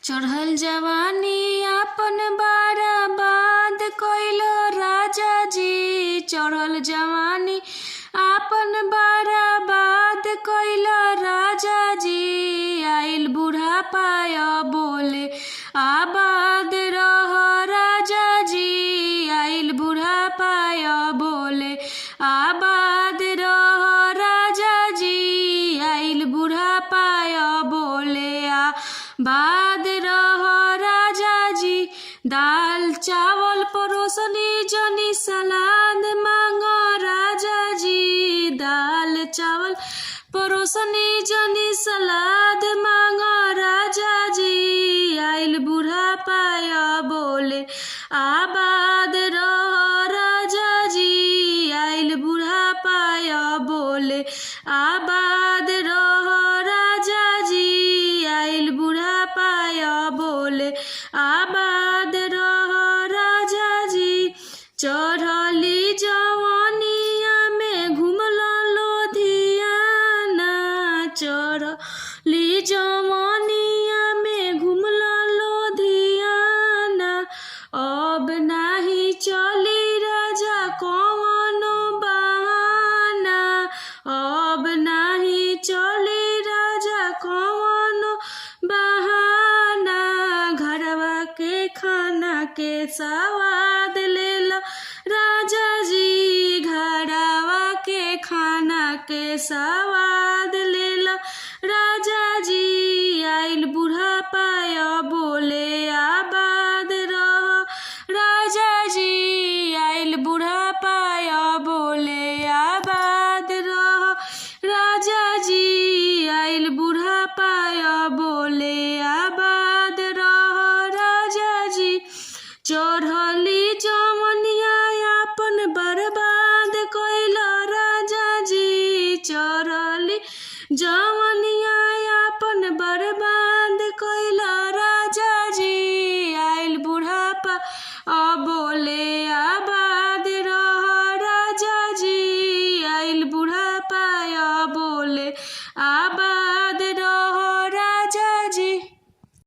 चढ़ल जवानी आपन बर्बाद कइलो राजा जी। चढ़ल जवानी आपन बर्बाद कइलो राजा जी। आइल बुढ़ापा बोले आबाद रह राजा जी। आइल बुढ़ापा बोले आबाद रह राजा जी। आइल बुढ़ापा बोले आबाद रह राजा जी। दाल चावल परोसनी जनी सलाद मांगो राजा जी। दाल चावल परोसनी जनी सलाद मांगो राजा जी। आइल बुढ़ापा बोले आबाद रह राजा जी। आइल बुढ़ापा बोले आबाद रह राजा जी। आइल बुढ़ापा बोले आबाद रह राजा जी। चढ़ली जवानिया में घुमला लोधियाना। चढ़ली जवानिया में घुमला लोधियाना। अब नाही चली राजा कौनो बहाना। अब नाही चली राजा कौनो बहाना। घरवा के खाना के स्वाद ले लो राजा जी। घरवा के खाना के स्वाद ले लो राजा जी। आइल बुढ़ापा बोले आबाद रह राजा जी। आइल बुढ़ापा बोले आबाद रह राजा जी। आइल बुढ़ापा बोले आबाद रह राजा जी। चढ़